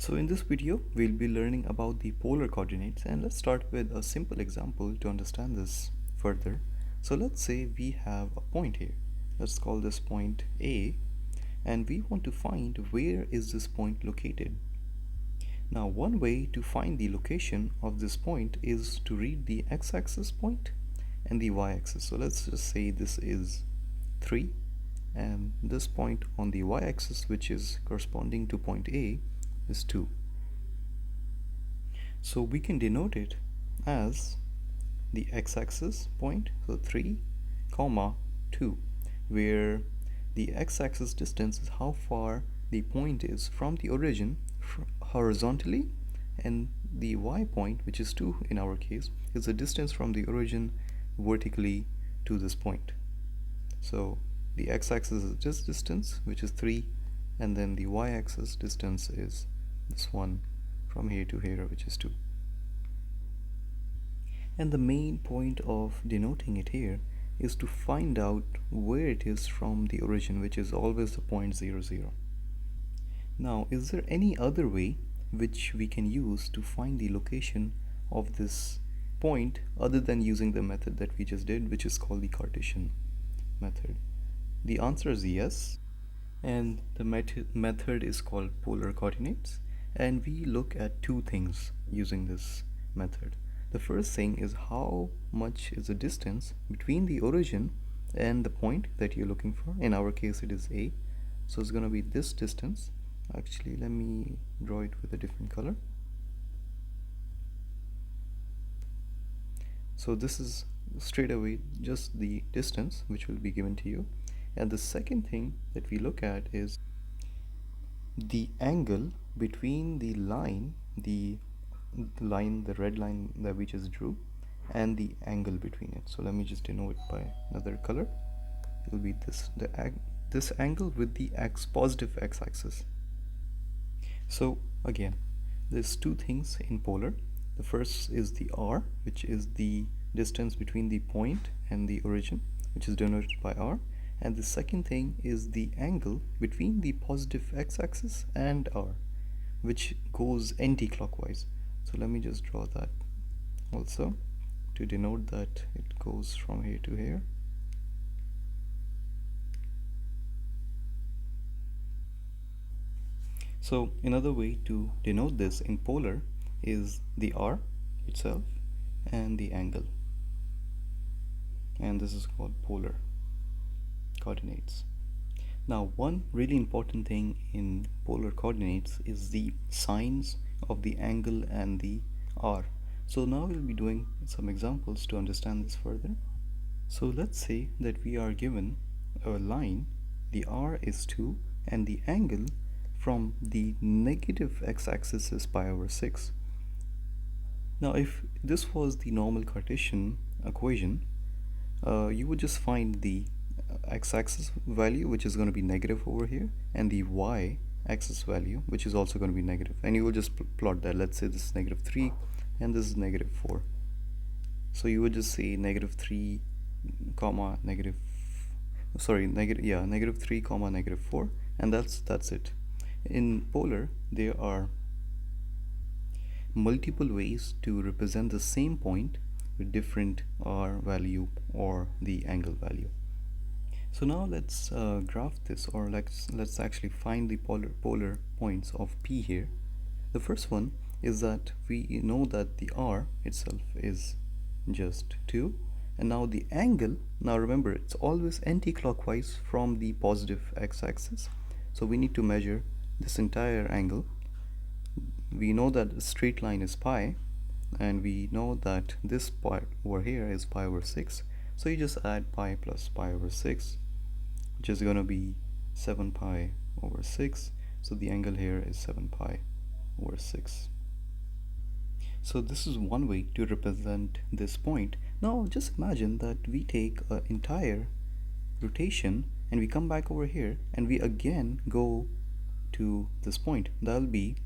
So in this video, we'll be learning about the polar coordinates, and let's start with a simple example to understand this further. So let's say we have a point here. Let's call this point A, and we want to find where is this point located. Now one way to find the location of this point is to read the x-axis point and the y-axis. So let's just say this is 3, and this point on the y-axis, which is corresponding to point A, is 2. So we can denote it as the x-axis point, so 3 comma 2, where the x-axis distance is how far the point is from the origin horizontally, and the y point, which is 2 in our case, is the distance from the origin vertically to this point. So the x-axis is this distance, which is 3, and then the y-axis distance is this one from here to here, which is 2. And the main point of denoting it here is to find out where it is from the origin, which is always the point 0, 0. Now, is there any other way which we can use to find the location of this point other than using the method that we just did, which is called the Cartesian method? The answer is yes, and the method is called polar coordinates, and we look at two things using this method. The first thing is how much is the distance between the origin and the point that you're looking for. In our case it is A, so it's going to be this distance. Actually, let me draw it with a different color. So this is straight away just the distance which will be given to you. And the second thing that we look at is the angle between the line, the red line that we just drew, and the angle between it. So let me just denote it by another color. It will be this angle with the positive x-axis. So again, there's two things in polar. The first is the r, which is the distance between the point and the origin, which is denoted by r. And the second thing is the angle between the positive x-axis and r, which goes anti-clockwise. So let me just draw that also to denote that it goes from here to here. So another way to denote this in polar is the r itself and the angle, and this is called polar coordinates. Now, one really important thing in polar coordinates is the signs of the angle and the r. So now we'll be doing some examples to understand this further. So let's say that we are given a line, the r is 2, and the angle from the negative x-axis is pi over 6. Now if this was the normal Cartesian equation, you would just find the x-axis value, which is going to be negative over here, and the y-axis value, which is also going to be negative, and you will just plot that. Let's say this is negative 3 and this is negative 4. So you would just say negative 3 comma negative negative 3 comma negative 4, and that's it. In polar, there are multiple ways to represent the same point with different r value or the angle value. So now let's graph this, or let's actually find the polar points of P here. The first one is that we know that the r itself is just 2, and now the angle, now remember it's always anti-clockwise from the positive x-axis, so we need to measure this entire angle. We know that a straight line is pi, and we know that this part over here is pi over 6, so you just add pi plus pi over 6, which is going to be 7 pi over 6. So the angle here is 7 pi over 6. So this is one way to represent this point. Now just imagine that we take an entire rotation and we come back over here and we again go to this point. That will be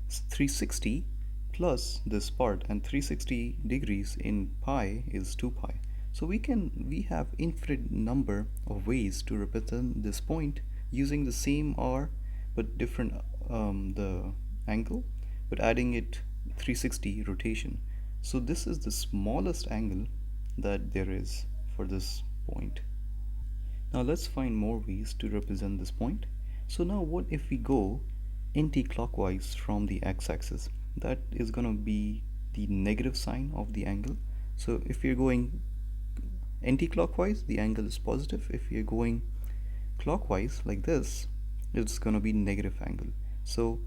360 plus this part, and 360 degrees in pi is 2 pi. So we have infinite number of ways to represent this point using the same r but different the angle but adding it 360 rotation. So this is the smallest angle that there is for this point. Now let's find more ways to represent this point. So now what if we go anti-clockwise from the x-axis? That is going to be the negative sign of the angle. So if you're going anti-clockwise, the angle is positive. If you're going clockwise like this, it's going to be negative angle. So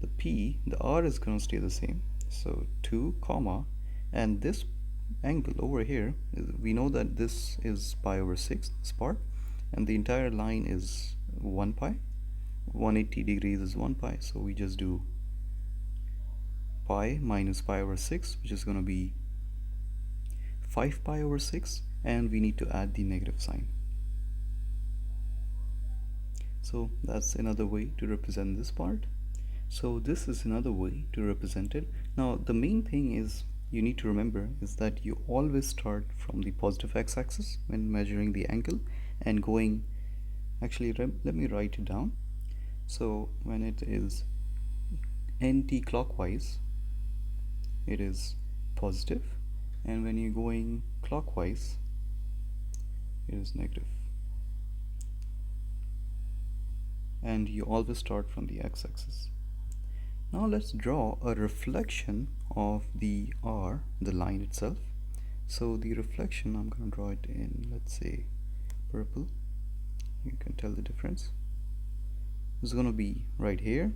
the r is going to stay the same. So 2 comma, and this angle over here, we know that this is pi over 6, this part, and the entire line is 1 pi. 180 degrees is 1 pi, so we just do pi minus pi over 6, which is going to be 5 pi over 6, and we need to add the negative sign. So that's another way to represent this part. So this is another way to represent it. Now the main thing is you need to remember is that you always start from the positive x-axis when measuring the angle and going, actually let me write it down. So when it is anti-clockwise, it is positive, and when you're going clockwise, it is negative. And you always start from the x-axis. Now let's draw a reflection of the r, the line itself. So the reflection, I'm going to draw it in, let's say, purple. You can tell the difference. It's going to be right here,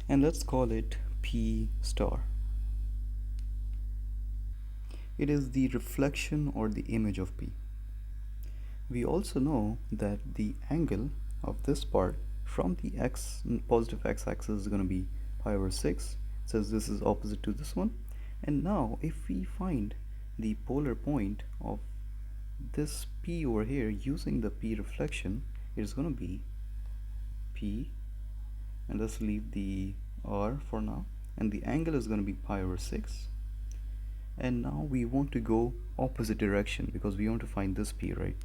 and let's call it P star. It is the reflection or the image of P. We also know that the angle of this part from the positive x-axis is going to be pi over 6, since this is opposite to this one. And now if we find the polar point of this P over here using the P reflection, it is going to be P, and let's leave the r for now, and the angle is going to be pi over 6. And now we want to go opposite direction because we want to find this P, right?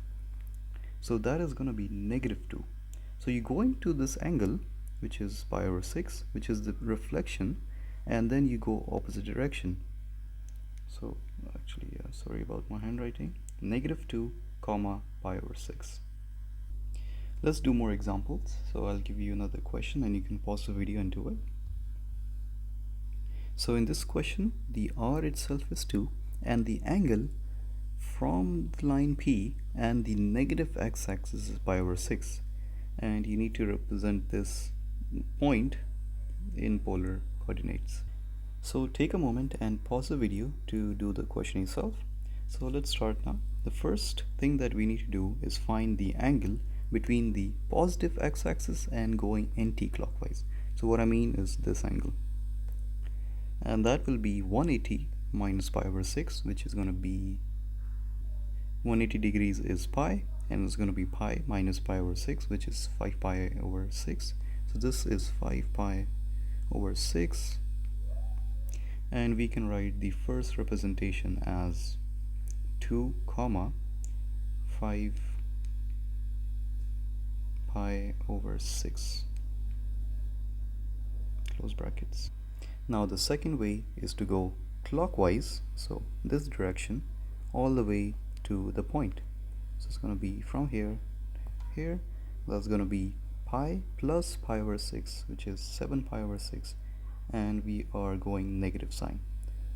So that is going to be -2. So you go into this angle, which is pi over 6, which is the reflection, and then you go opposite direction. So actually, sorry about my handwriting. -2 comma pi over 6. Let's do more examples. So I'll give you another question and you can pause the video and do it. So in this question, the r itself is 2 and the angle from the line P and the negative x-axis is pi over 6, and you need to represent this point in polar coordinates. So take a moment and pause the video to do the question itself. So let's start now. The first thing that we need to do is find the angle between the positive x-axis and going anti-clockwise. So what I mean is this angle, and that will be 180 minus pi over 6, which is going to be 180 degrees is pi, and it's going to be pi minus pi over 6, which is 5 pi over 6. So this is 5 pi over 6, and we can write the first representation as 2 comma 5 pi over 6, close brackets. Now the second way is to go clockwise, so this direction all the way to the point. So it's going to be from here here, that's going to be pi plus pi over 6, which is 7 pi over 6, and we are going negative sign.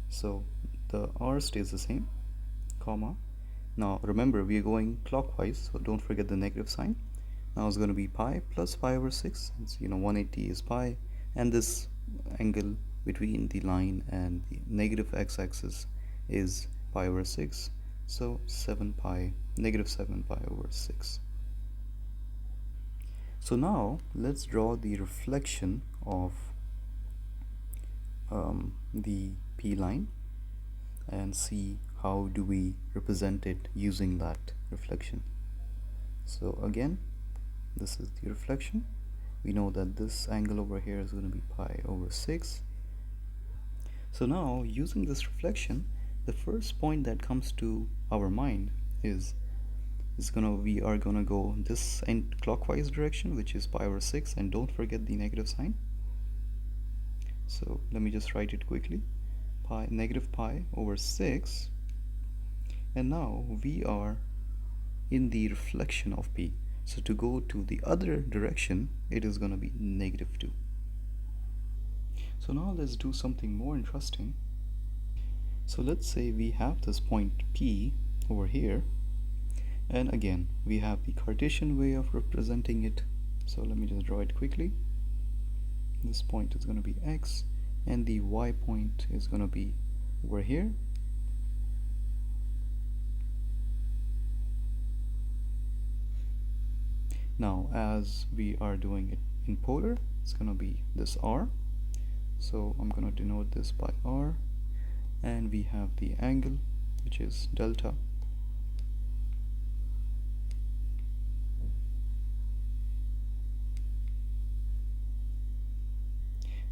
So the r stays the same, comma. Now remember, we are going clockwise, so don't forget the negative sign. Now it's going to be pi plus pi over 6, since 180 is pi, and this angle between the line and the negative x-axis is pi over 6, so 7 pi, -7 pi over 6. So now let's draw the reflection of the P line and see how do we represent it using that reflection. So again, this is the reflection. We know that this angle over here is going to be pi over 6. So now, using this reflection, the first point that comes to our mind is we are gonna go this and clockwise direction, which is pi over 6, and don't forget the negative sign. So let me just write it quickly. Negative pi over 6, and now we are in the reflection of p. So to go to the other direction, it is going to be negative 2. So now let's do something more interesting. So let's say we have this point P over here, and again we have the Cartesian way of representing it. So let me just draw it quickly. This point is going to be x, and the y point is going to be over here. Now as we are doing it in polar, it's going to be this r. So I'm going to denote this by r, and we have the angle, which is delta.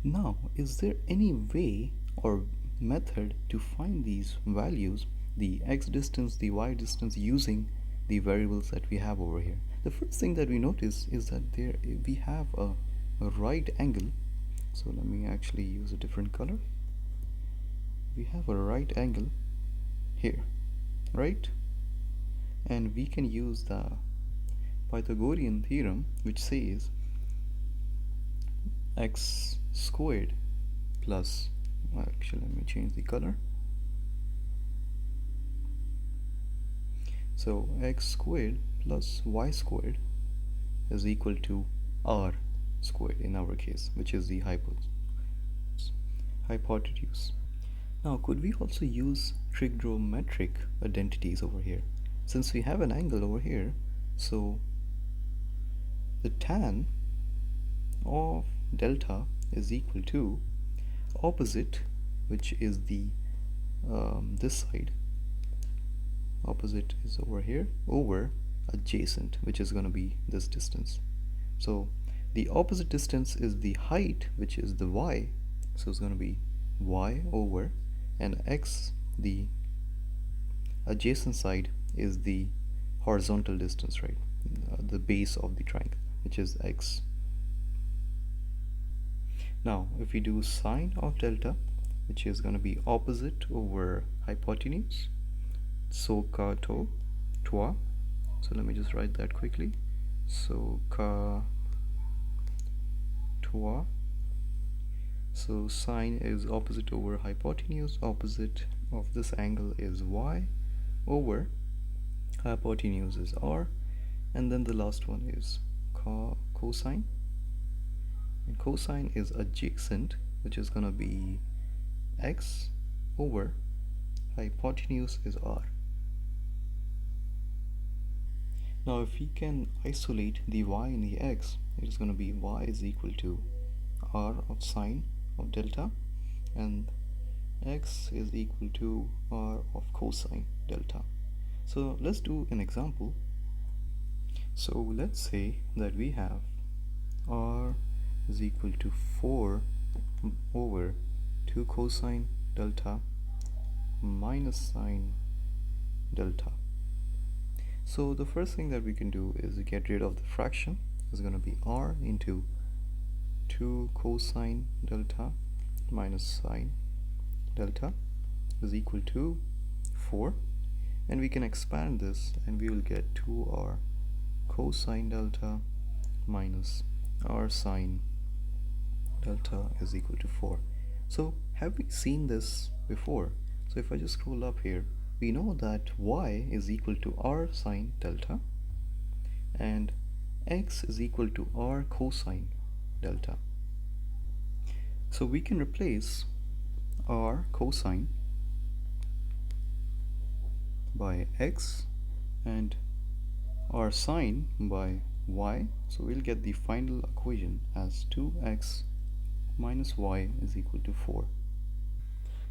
Now, is there any way or method to find these values, the x distance, the y distance, using the variables that we have over here? The first thing that we notice is that we have a right angle. So let me actually use a different color. We have a right angle here, right? And we can use the Pythagorean theorem, which says x squared plus, actually let me change the color. So x squared plus y squared is equal to r squared in our case, which is the hypotenuse. Now could we also use trigonometric identities over here? Since we have an angle over here, so the tan of delta is equal to opposite, which is the this side. Opposite is over here, over adjacent, which is going to be this distance. So the opposite distance is the height, which is the y. So it's going to be y over, and x, the adjacent side, is the horizontal distance, right? The base of the triangle, which is x. Now if we do sine of delta, which is going to be opposite over hypotenuse, so ka to toi. So let me just write that quickly. So ka toi. So sine is opposite over hypotenuse. Opposite of this angle is y over hypotenuse is r, and then the last one is cosine, and cosine is adjacent, which is going to be x over hypotenuse is r. Now if we can isolate the y and the x, it is going to be y is equal to r of sine of delta, and x is equal to r of cosine delta. So let's do an example. So let's say that we have r is equal to 4 over 2 cosine delta minus sine delta. So the first thing that we can do is get rid of the fraction. It's going to be r into 2 cosine delta minus sine delta is equal to 4, and we can expand this and we will get 2r cosine delta minus r sine delta is equal to 4. So have we seen this before? So if I just scroll up here, we know that y is equal to r sine delta and x is equal to r cosine delta. So we can replace r cosine by x and r sine by y. So we'll get the final equation as 2x minus y is equal to 4.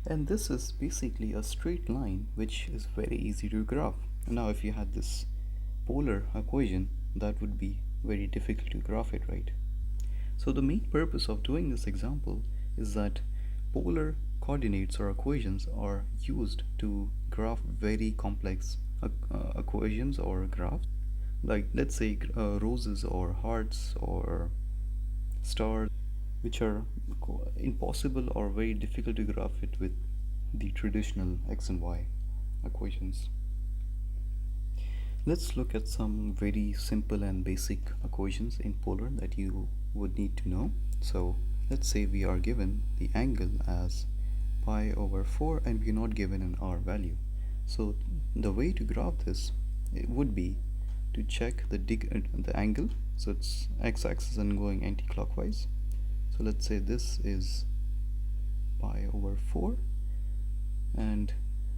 And this is basically a straight line, which is very easy to graph. Now if you had this polar equation, that would be very difficult to graph it, right? So the main purpose of doing this example is that polar coordinates or equations are used to graph very complex equations or graphs, like let's say roses or hearts or stars, which are impossible or very difficult to graph it with the traditional x and y equations. Let's look at some very simple and basic equations in polar that you would need to know. So let's say we are given the angle as pi over 4 and we are not given an r value. So the way to graph this, it would be to check the angle. So it's x-axis and going anti-clockwise. So let's say this is pi over 4 and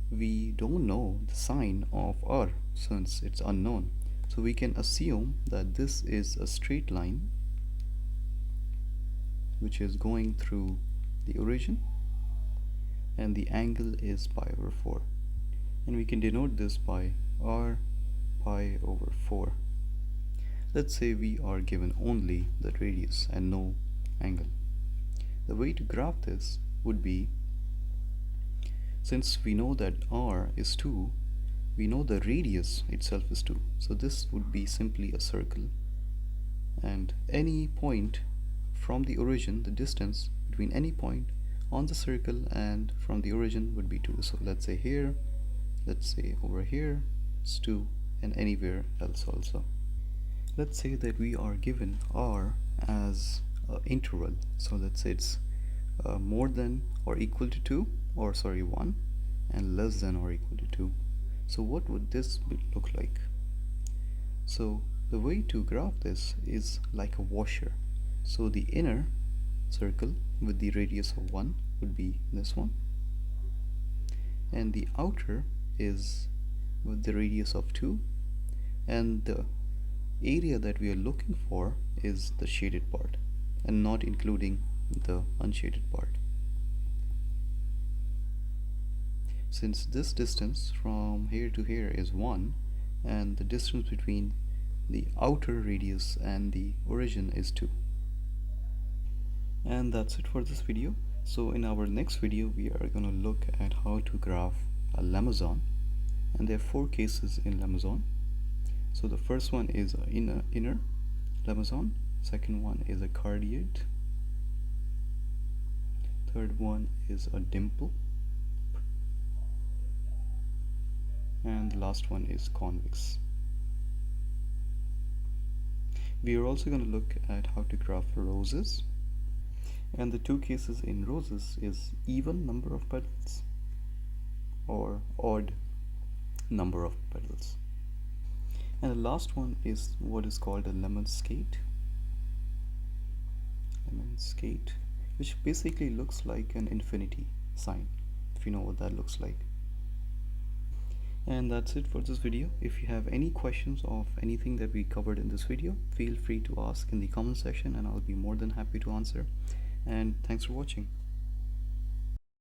we don't know the sign of r since it's unknown. So we can assume that this is a straight line which is going through the origin and the angle is pi over 4. And we can denote this by r pi over 4. Let's say we are given only the radius and no angle. The way to graph this would be, since we know that r is 2, we know the radius itself is 2. So this would be simply a circle. And any point from the origin, the distance between any point on the circle and from the origin would be 2. So let's say here, let's say over here, it's 2, and anywhere else also. Let's say that we are given r as an interval. So let's say it's more than or equal to 2, or sorry 1, and less than or equal to 2. So what would this look like? So the way to graph this is like a washer. So the inner circle with the radius of 1 would be this one, and the outer is with the radius of 2, and the area that we are looking for is the shaded part and not including the unshaded part. Since this distance from here to here is 1 and the distance between the outer radius and the origin is 2. And that's it for this video. So in our next video we are going to look at how to graph a lemazon, and there are 4 cases in lemazon. So the first one is an inner lemazon, second one is a cardioid, third one is a dimple, and the last one is convex. We are also going to look at how to graph roses, and the 2 cases in roses is even number of petals or odd number of petals. And the last one is what is called a lemon skate, which basically looks like an infinity sign, if you know what that looks like. And that's it for this video. If you have any questions of anything that we covered in this video, feel free to ask in the comment section and I'll be more than happy to answer. And thanks for watching.